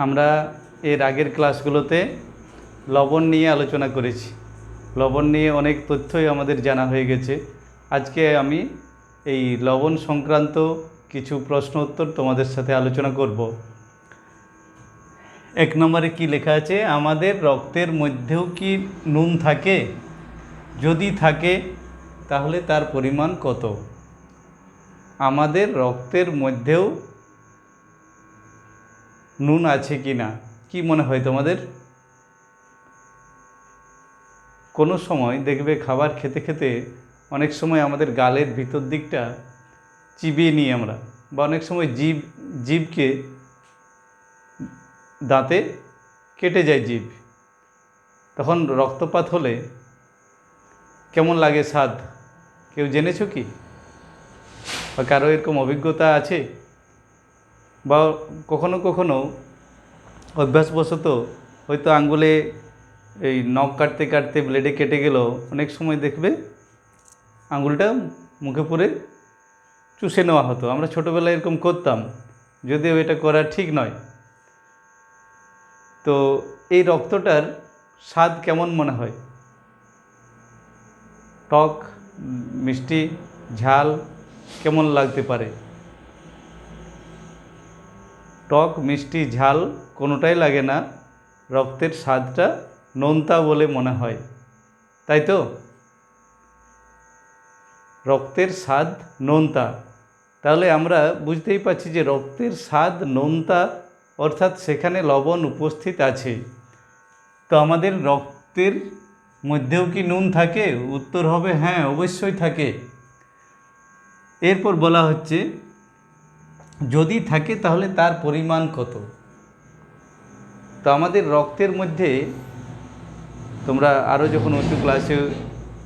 আমরা এর আগের ক্লাসগুলোতে লবণ নিয়ে আলোচনা করেছি। লবণ নিয়ে অনেক তথ্যই আমাদের জানা হয়ে গেছে। আজকে আমি এই লবণ সংক্রান্ত কিছু প্রশ্ন উত্তর তোমাদের সাথে আলোচনা করব। 1 নম্বরে কি লেখা আছে, আমাদের রক্তের মধ্যেও কি নুন থাকে? যদি থাকে তাহলে তার পরিমাণ কত? আমাদের রক্তের মধ্যেও নুন আছে কি না, কি মনে হয় তোমাদের? কোনো সময় দেখবে খাবার খেতে খেতে অনেক সময় আমাদের গালের ভিতর দিকটা চিবিয়ে নিই আমরা, বা অনেক সময় জিভকে দাঁতে কেটে যায় জিভ, তখন রক্তপাত হলে কেমন লাগে স্বাদ? কেউ জেনেছো কি, বা কারো এরকম অভিজ্ঞতা আছে? বা কখনো কখনো অভ্যাসবশত হয়তো আঙ্গুলে এই নখ কাটতে কাটতে ব্লেডে কেটে গেল, অনেক সময় দেখবে আঙ্গুলটা মুখে পুরে চুষে নেওয়া হতো। আমরা ছোটোবেলায় এরকম করতাম, যদিও এটা করা ঠিক নয়। তো এই রক্তটার স্বাদ কেমন মনে হয়? টক, মিষ্টি, ঝাল কেমন লাগতে পারে? টক, মিষ্টি, ঝাল কোনোটাই লাগে না, রক্তের স্বাদটা নোনতা বলে মনে হয়, তাই তো? রক্তের স্বাদ নোনতা, তাহলে আমরা বুঝতেই পারছি যে রক্তের স্বাদ নোনতা, অর্থাৎ সেখানে লবণ উপস্থিত আছে। তো আমাদের রক্তের মধ্যেও কি নুন থাকে? উত্তর হবে হ্যাঁ, অবশ্যই থাকে। এরপর বলা হচ্ছে যদি থাকে তাহলে তার পরিমাণ কত? তো আমাদের রক্তের মধ্যে, তোমরা আরও যখন উঁচু ক্লাসে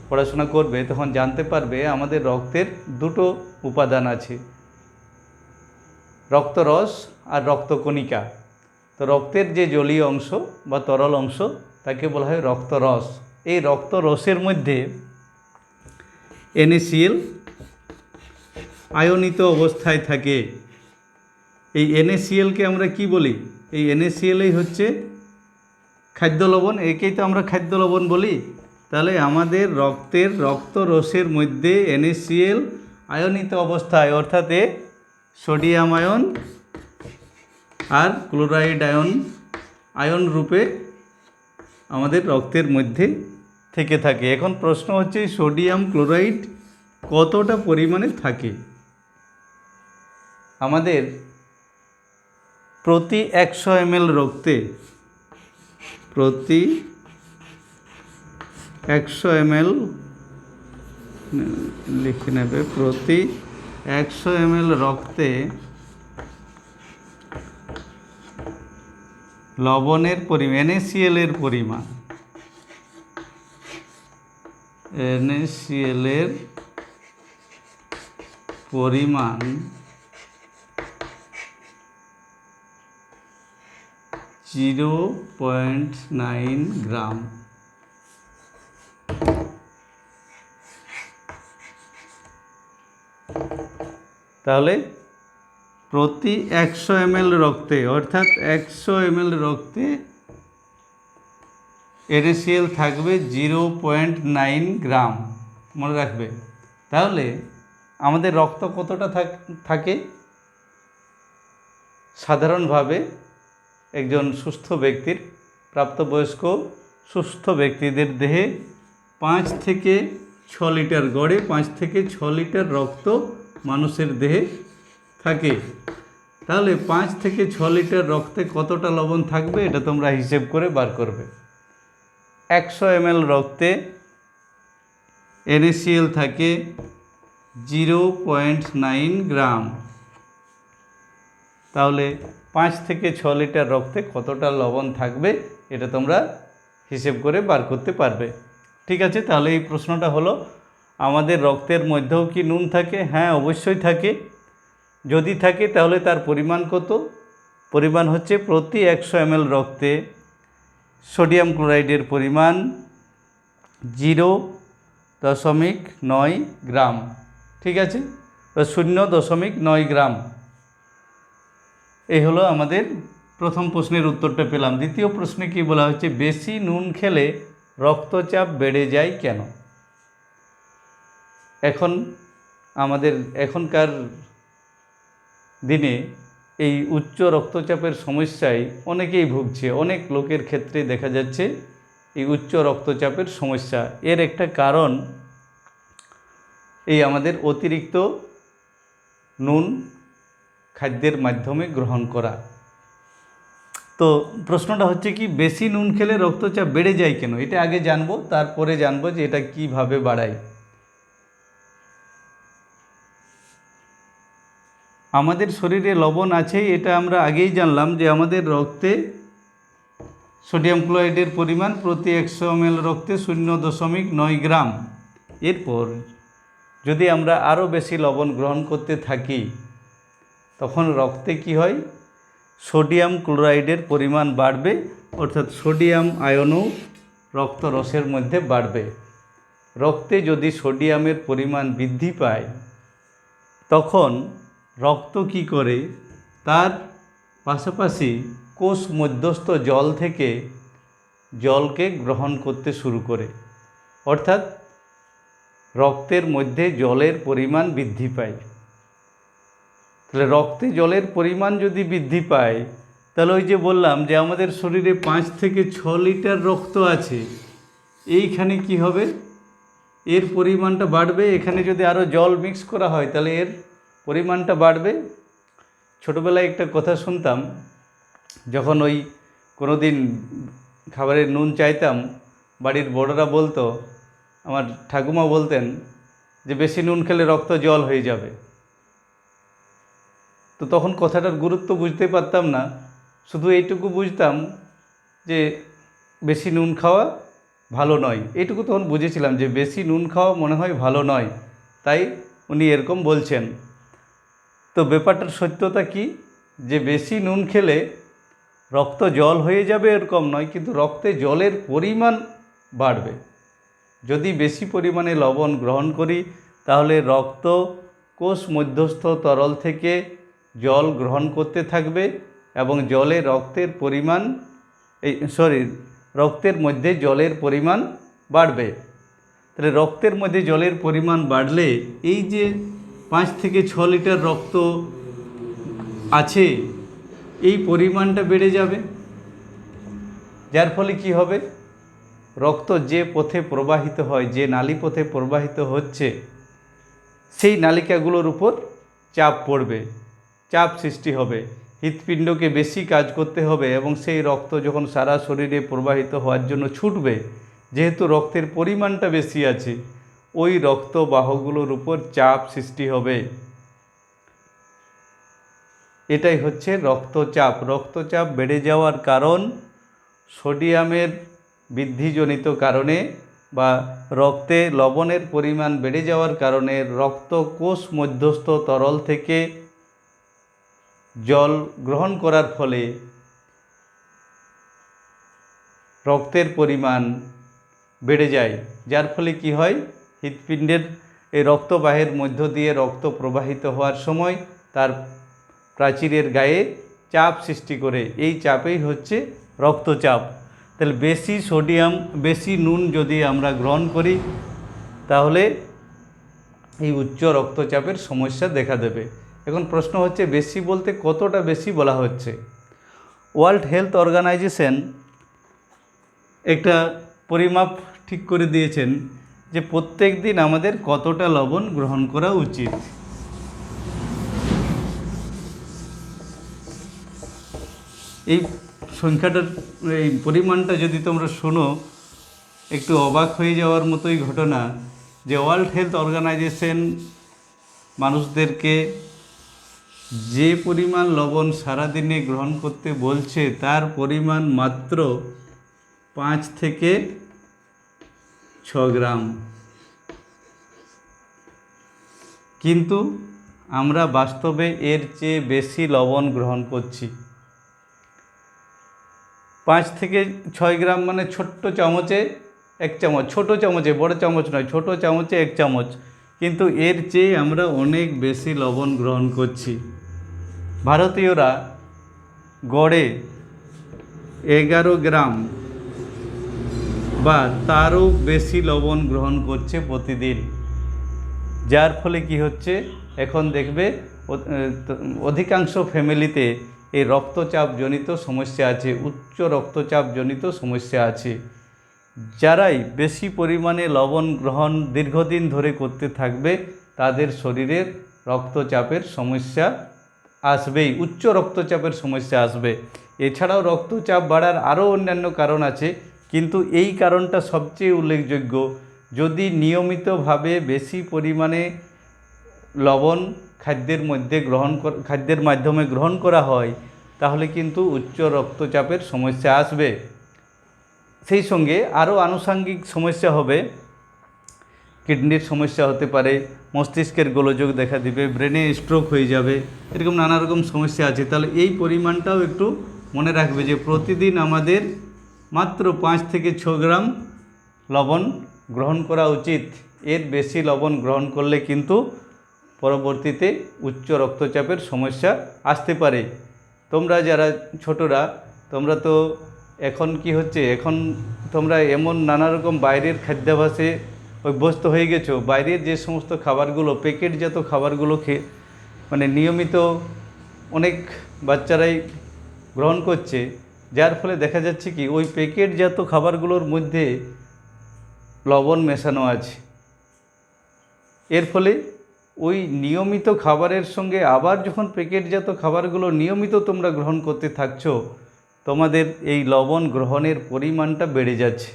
পড়াশোনা করবে তখন জানতে পারবে আমাদের রক্তের দুটো উপাদান আছে, রক্তরস আর রক্তকণিকা। তো রক্তের যে জলীয় অংশ বা তরল অংশ তাকে বলা হয় রক্তরস। এই রক্তরসের মধ্যে NaCl আয়নিত অবস্থায় থাকে। এই NaClকে আমরা কি বলি? এই NaClই হচ্ছে খাদ্য লবণ, একেই তো আমরা খাদ্য লবণ বলি। তাহলে আমাদের রক্তের রক্তরসের মধ্যে NaCl আয়নিত অবস্থায়, অর্থাৎ সোডিয়াম আয়ন আর ক্লোরাইড আয়ন রূপে আমাদের রক্তের মধ্যে থেকে থাকে। এখন প্রশ্ন হচ্ছে সোডিয়াম ক্লোরাইড কতটা পরিমাণে থাকে? আমাদের প্রতি 100 ml রক্তে, প্রতি 100 ml লিখে নেবে, প্রতি 100 ml রক্তে লবণের পরিমাণ, NaCl এর পরিমাণ, NaCl এর পরিমাণ 0.9 গ্রাম। তাহলে প্রতি 100 ml রক্তে, অর্থাৎ 100 ml রক্তে NaCl থাকবে 0.9 গ্রাম, মনে রাখবে। তাহলে আমাদের রক্ত কতটা থাকে? সাধারণভাবে একজন সুস্থ ব্যক্তির, প্রাপ্তবয়স্ক সুস্থ ব্যক্তিদের দেহে 5 থেকে 6 লিটার, গড়ে 5 থেকে 6 লিটার রক্ত মানুষের দেহে থাকে। তাহলে 5 থেকে 6 লিটার রক্তে কতটা লবণ থাকবে এটা তোমরা হিসেব করে বার করবে। 100 ml রক্তে NaCl থাকে 0.9 গ্রাম। তাহলে 5 থেকে 6 লিটার রক্তে কতটা লবণ থাকবে এটা তোমরা হিসেব করে বার করতে পারবে। ঠিক আছে, তাহলে এই প্রশ্নটা হলো আমাদের রক্তের মধ্যেও কি নুন থাকে? হ্যাঁ, অবশ্যই থাকে। যদি থাকে তাহলে তার পরিমাণ কত? পরিমাণ হচ্ছে প্রতি 100 ml রক্তে সোডিয়াম ক্লোরাইডের পরিমাণ 0.9 গ্রাম। ঠিক আছে, 0.9 গ্রাম। এই হলো আমাদের প্রথম প্রশ্নের উত্তরটা পেলাম। দ্বিতীয় প্রশ্নে কি বলা হচ্ছে, বেশি নুন খেলে রক্তচাপ বেড়ে যায় কেন? এখনকার দিনে এই উচ্চ রক্তচাপের সমস্যায় অনেকেই ভুগছে। অনেক লোকের ক্ষেত্রে দেখা যাচ্ছে এই উচ্চ রক্তচাপের সমস্যা। এর একটা কারণ এই আমাদের অতিরিক্ত নুন খাদ্যের মাধ্যমে গ্রহণ করা। তো প্রশ্নটা হচ্ছে কি, বেশি নুন খেলে রক্তচাপ বেড়ে যায় কেন? এটা আগে জানবো, তারপরে জানবো যে এটা কিভাবে বাড়ায়। আমাদের শরীরে লবণ আছে, এটা আমরা আগেই জানলাম যে আমাদের রক্তে সোডিয়াম ক্লোরাইডের পরিমাণ প্রতি 100 ml রক্তে 0.9 গ্রাম। এরপর যদি আমরা আরও বেশি লবণ গ্রহণ করতে থাকি তখন রক্তে কি হয়, সোডিয়াম ক্লোরাইডের পরিমাণ বাড়বে, অর্থাৎ সোডিয়াম আয়নও রক্তরসের মধ্যে বাড়বে। রক্তে যদি সোডিয়ামের পরিমাণ বৃদ্ধি পায় তখন রক্ত কি করে, তার পাশাপাশি কোষ মধ্যস্থ জল থেকে জলকে গ্রহণ করতে শুরু করে, অর্থাৎ রক্তের মধ্যে জলের পরিমাণ বৃদ্ধি পায়। তাহলে রক্তে জলের পরিমাণ যদি বৃদ্ধি পায় তাহলে ওই যে বললাম যে আমাদের শরীরে 5 থেকে 6 লিটার রক্ত আছে, এইখানে কি হবে, এর পরিমাণটা বাড়বে। এখানে যদি আরও জল মিক্স করা হয় তাহলে এর পরিমাণটা বাড়বে। ছোটোবেলায় একটা কথা শুনতাম, যখন ওই কোনো দিন খাবারের নুন চাইতাম, বাড়ির বড়রা বলতো, আমার ঠাকুমা বলতেন যে বেশি নুন খেলে রক্ত জল হয়ে যাবে। তো তখন কথাটার গুরুত্ব বুঝতে পারতাম না, শুধু এইটুকু বুঝতাম যে বেশি নুন খাওয়া ভালো নয়। এইটুকু তখন বুঝেছিলাম যে বেশি নুন খাওয়া মনে হয় ভালো নয়, তাই উনি এরকম বলছেন। তো ব্যাপারটার সত্যতা কি, যে বেশি নুন খেলে রক্ত জল হয়ে যাবে এরকম নয়, কিন্তু রক্তে জলের পরিমাণ বাড়বে। যদি বেশি পরিমাণে লবণ গ্রহণ করি তাহলে রক্ত কোষ মধ্যস্থ তরল থেকে জল গ্রহণ করতে থাকবে এবং রক্তের মধ্যে জলের পরিমাণ বাড়বে। তাহলে রক্তের মধ্যে জলের পরিমাণ বাড়লে এই যে 5 থেকে 6 লিটার রক্ত আছে এই পরিমাণটা বেড়ে যাবে, যার ফলে কি হবে, রক্ত যে পথে প্রবাহিত হয়, যে নালী পথে প্রবাহিত হচ্ছে, সেই নালিকাগুলোর উপর চাপ পড়বে, চাপ সৃষ্টি হবে, হৃৎপিণ্ডকে বেশি কাজ করতে হবে এবং সেই রক্ত যখন সারা শরীরে প্রবাহিত হওয়ার জন্য ছুটবে, যেহেতু রক্তের পরিমাণটা বেশি আছে, ওই রক্তবাহগুলোর উপর চাপ সৃষ্টি হবে। এটাই হচ্ছে রক্তচাপ। রক্তচাপ বেড়ে যাওয়ার কারণ সোডিয়ামের বৃদ্ধিজনিত কারণে বা রক্তে লবণের পরিমাণ বেড়ে যাওয়ার কারণে রক্ত কোষ মধ্যস্থ তরল থেকে জল গ্রহণ করার ফলে রক্তের পরিমাণ বেড়ে যায়, যার ফলে কি হয়, হৃৎপিণ্ডের এই রক্তবাহের মধ্য দিয়ে রক্ত প্রবাহিত হওয়ার সময় তার প্রাচীরের গায়ে চাপ সৃষ্টি করে। এই চাপেই হচ্ছে রক্তচাপ। তাহলে বেশি নুন যদি আমরা গ্রহণ করি তাহলে এই উচ্চ রক্তচাপের সমস্যা দেখা দেবে। এখন প্রশ্ন হচ্ছে বেশি বলতে কতটা বেশি বলা হচ্ছে। ওয়ার্ল্ড হেলথ অর্গানাইজেশন একটা পরিমাপ ঠিক করে দিয়েছেন যে প্রত্যেক দিন আমাদের কতটা লবণ গ্রহণ করা উচিত। এই সংখ্যাটার এই পরিমাণটা যদি তোমরা শোনো একটু অবাক হয়ে যাওয়ার মতোই ঘটনা, যে ওয়ার্ল্ড হেলথ অর্গানাইজেশন মানুষদেরকে যে পরিমাণ লবণ সারাদিনে গ্রহণ করতে বলছে তার পরিমাণ মাত্র 5 থেকে 6 গ্রাম, কিন্তু আমরা বাস্তবে এর চেয়ে বেশি লবণ গ্রহণ করছি। 5 থেকে 6 গ্রাম মানে ছোট্ট চামচে 1 চামচ, ছোট চামচে, বড় চামচ নয়, ছোট চামচে 1 চামচ, কিন্তু এর চেয়ে আমরা অনেক বেশি লবণ গ্রহণ করছি। ভারতীয়রা গড়ে 11 গ্রাম বা তারও বেশি লবণ গ্রহণ করছে প্রতিদিন। যার ফলে কি হচ্ছে, এখন দেখবে অধিকাংশ ফ্যামিলিতে এই রক্তচাপজনিত সমস্যা আছে, উচ্চ রক্তচাপজনিত সমস্যা আছে। যারাই বেশি পরিমাণে লবণ গ্রহণ দীর্ঘদিন ধরে করতে থাকবে তাদের শরীরের রক্তচাপের সমস্যা আসবেই, উচ্চ রক্তচাপের সমস্যা আসবে। এছাড়াও রক্তচাপ বাড়ার আরও অন্যান্য কারণ আছে, কিন্তু এই কারণটা সবচেয়ে উল্লেখযোগ্য। যদি নিয়মিতভাবে বেশি পরিমাণে লবণ খাদ্যের মাধ্যমে গ্রহণ করা হয় তাহলে কিন্তু উচ্চ রক্তচাপের সমস্যা আসবে। সেই সঙ্গে আরও আনুষঙ্গিক সমস্যা হবে, কিডনির সমস্যা হতে পারে, মস্তিষ্কের গোলযোগ দেখা দিবে, ব্রেনে স্ট্রোক হয়ে যাবে, এরকম নানা রকম সমস্যা আছে। তাহলে এই পরিমাণটাও একটু মনে রাখবে যে প্রতিদিন আমাদের মাত্র 5 থেকে 6 গ্রাম লবণ গ্রহণ করা উচিত। এর বেশি লবণ গ্রহণ করলে কিন্তু পরবর্তীতে উচ্চ রক্তচাপের সমস্যা আসতে পারে। তোমরা যারা ছোটরা, তোমরা তো এখন কি হচ্ছে, এখন তোমরা এমন নানা রকম বাইরের খাদ্যাভ্যাসে অভ্যস্ত হয়ে গেছো। বাইরের যে সমস্ত খাবারগুলো, প্যাকেটজাত খাবারগুলো মানে নিয়মিত অনেক বাচ্চারাই গ্রহণ করছে, যার ফলে দেখা যাচ্ছে কি ওই প্যাকেটজাত খাবারগুলোর মধ্যে লবণ মেশানো আছে। এর ফলে ওই নিয়মিত খাবারের সঙ্গে আবার যখন প্যাকেটজাত খাবারগুলো নিয়মিত তোমরা গ্রহণ করতে থাকছো, তোমাদের এই লবণ গ্রহণের পরিমাণটা বেড়ে যাচ্ছে।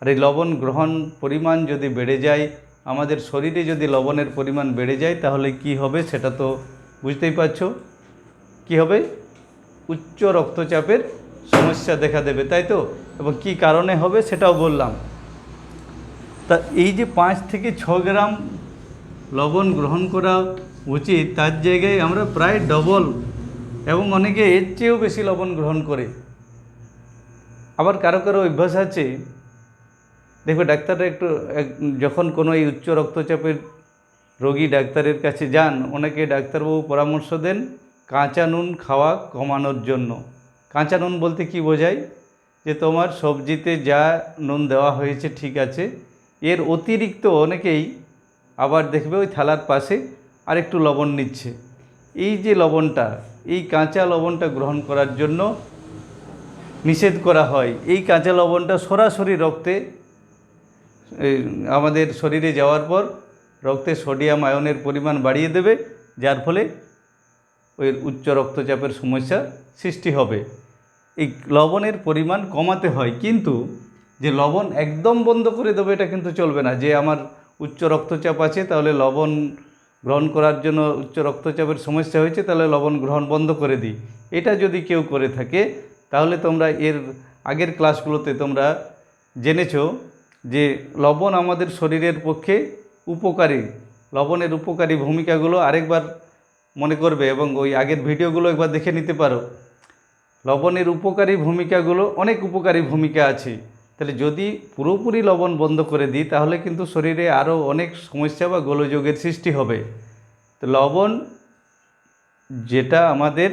আর এই লবণ গ্রহণ পরিমাণ যদি বেড়ে যায়, আমাদের শরীরে যদি লবণের পরিমাণ বেড়ে যায় তাহলে কি হবে সেটা তো বুঝতেই পারছো। কি হবে? উচ্চ রক্তচাপের সমস্যা দেখা দেবে, তাই তো? এবং কী কারণে হবে সেটাও বললাম। তা এই যে 5 থেকে 6 গ্রাম লবণ গ্রহণ করা উচিত, তার জায়গায় আমরা প্রায় ডবল এবং অনেকে এর চেয়েও বেশি লবণ গ্রহণ করে। আবার কারো কারো অভ্যাস আছে, দেখবে ডাক্তাররা যখন কোনো এই উচ্চ রক্তচাপের রোগী ডাক্তারের কাছে যান, অনেকে ডাক্তারবাবু পরামর্শ দেন কাঁচা নুন খাওয়া কমানোর জন্য। কাঁচা নুন বলতে কি বোঝায়, যে তোমার সবজিতে যা নুন দেওয়া হয়েছে ঠিক আছে, এর অতিরিক্ত অনেকেই আবার দেখবে ওই থালার পাশে আরেকটু লবণ নিচ্ছে। এই যে লবণটা, এই কাঁচা লবণটা গ্রহণ করার জন্য নিষেধ করা হয়। এই কাঁচা লবণটা সরাসরি রক্তে আমাদের শরীরে যাওয়ার পর রক্তে সোডিয়াম আয়নের পরিমাণ বাড়িয়ে দেবে, যার ফলে ওই উচ্চ রক্তচাপের সমস্যা সৃষ্টি হবে। এই লবণের পরিমাণ কমাতে হয়, কিন্তু যে লবণ একদম বন্ধ করে দেবে এটা কিন্তু চলবে না। যে আমার উচ্চ রক্তচাপ আছে তাহলে লবণ গ্রহণ করার জন্য, উচ্চ রক্তচাপের সমস্যা হয়েছে তাহলে লবণ গ্রহণ বন্ধ করে দিই, এটা যদি কেউ করে থাকে তাহলে তোমরা এর আগের ক্লাসগুলোতে তোমরা জেনেছো যে লবণ আমাদের শরীরের পক্ষে উপকারী। লবণের উপকারী ভূমিকাগুলো আরেকবার মনে করবে এবং ওই আগের ভিডিওগুলো একবার দেখে নিতে পারো। লবণের উপকারী ভূমিকাগুলো, অনেক উপকারী ভূমিকা আছে। তাহলে যদি পুরোপুরি লবণ বন্ধ করে দিই তাহলে কিন্তু শরীরে আরও অনেক সমস্যা বা গোলযোগের সৃষ্টি হবে। তো লবণ যেটা আমাদের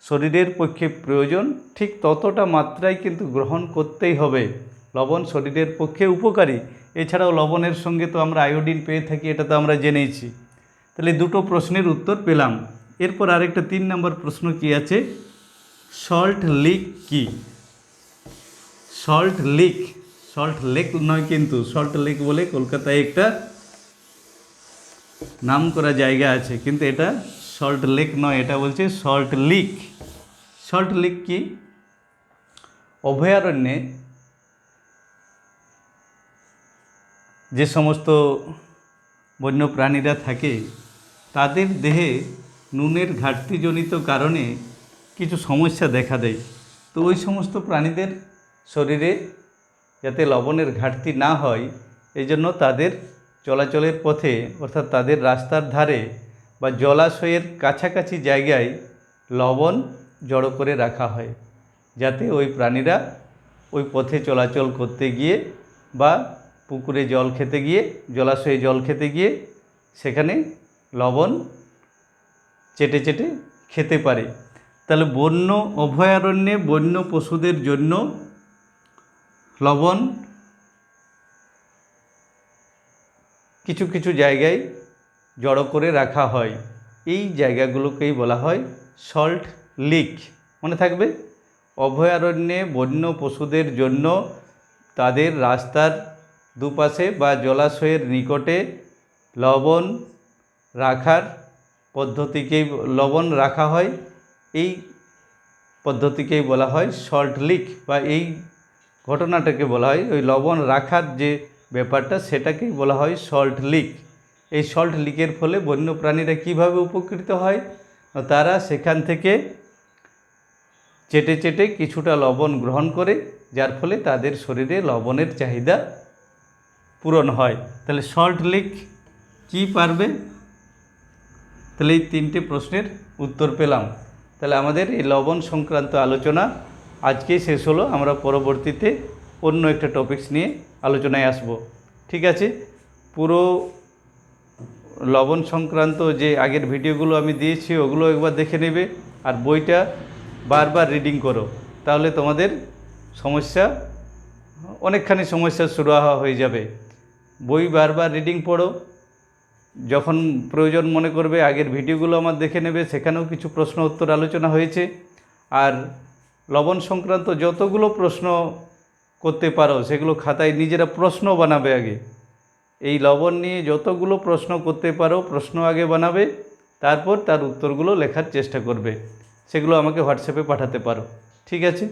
শরীরের পক্ষে প্রয়োজন ঠিক ততটা মাত্রায় কিন্তু গ্রহণ করতেই হবে। লবণ শরীরের পক্ষে উপকারী। এছাড়াও লবণের সঙ্গে তো আমরা আয়োডিন পেয়ে থাকি, এটা তো আমরা জেনেইছি। তাহলে দুটো প্রশ্নের উত্তর পেলাম। এরপর আরেকটা 3 নম্বর প্রশ্ন কি আছে, সল্ট লিক কি? সল্ট লেক নয়, কিন্তু সল্ট লেক বলে কলকাতায় একটা নাম করা জায়গা আছে, কিন্তু এটা সল্ট লেক নয়, এটা বলছে সল্ট লিক। সল্ট লিক কি? অভয়ারণ্যে যে সমস্ত বন্য প্রাণীরা থাকে তাদের দেহে নুনের ঘাটতিজনিত কারণে কিছু সমস্যা দেখা দেয়। তো ওই সমস্ত প্রাণীদের শরীরে যাতে লবণের ঘাটতি না হয় এই জন্য তাদের চলাচলের পথে, অর্থাৎ তাদের রাস্তার ধারে বা জলাশয়ের কাছাকাছি জায়গায় লবণ জড়ো করে রাখা হয়, যাতে ওই প্রাণীরা ওই পথে চলাচল করতে গিয়ে বা পুকুরে জল খেতে গিয়ে, জলাশয়ে জল খেতে গিয়ে সেখানে লবণ চেটে চেটে খেতে পারে। তা তাহলে বন্য অভয়ারণ্যে বন্য পশুদের জন্য লবণ কিছু কিছু জায়গায় জড়ো করে রাখা হয়। এই জায়গাগুলোকেই বলা হয় সল্ট লিক। মনে থাকবে, অভয়ারণ্যে বন্য পশুদের জন্য তাদের রাস্তার দুপাশে বা জলাশয়ের নিকটে লবণ রাখার পদ্ধতিকেই লবণ রাখা হয়। এই পদ্ধতিকেই বলা হয় সল্ট লিক, বা এই ঘটনাটাকে বলা হয়, ওই লবণ রাখার যে ব্যাপারটা সেটাকেই বলা হয় সল্ট লিক। এই সল্ট লিকের ফলে বন্য প্রাণীরা কীভাবে উপকৃত হয়, তারা সেখান থেকে চেটে চেটে কিছুটা লবণ গ্রহণ করে, যার ফলে তাদের শরীরে লবণের চাহিদা পূরণ হয়। তাহলে সল্ট লিক কী পারবে? তাহলে এই তিনটে প্রশ্নের উত্তর পেলাম। তাহলে আমাদের এই লবণ সংক্রান্ত আলোচনা আজকেই শেষ হলো। আমরা পরবর্তীতে অন্য একটা টপিকস নিয়ে আলোচনায় আসব। ঠিক আছে, পুরো লবণ সংক্রান্ত যে আগের ভিডিওগুলো আমি দিয়েছি ওগুলো একবার দেখে নেবে, আর বইটা বারবার রিডিং করো, তাহলে তোমাদের অনেকখানি সমস্যার সুরাহা হয়ে যাবে। বই বারবার রিডিং পড়ো, যখন প্রয়োজন মনে করবে আগের ভিডিওগুলো আমার দেখে নেবে, সেখানেও কিছু প্রশ্ন উত্তর আলোচনা হয়েছে। আর লবণ সংক্রান্ত যতগুলো প্রশ্ন করতে পারো সেগুলো খাতায় নিজেরা প্রশ্ন বানাবে আগে। এই লবণ নিয়ে যতগুলো প্রশ্ন করতে পারো প্রশ্ন আগে বানাবে, তারপর তার উত্তরগুলো লেখার চেষ্টা করবে। সেগুলো আমাকে হোয়াটসঅ্যাপে পাঠাতে পারো। ঠিক আছে।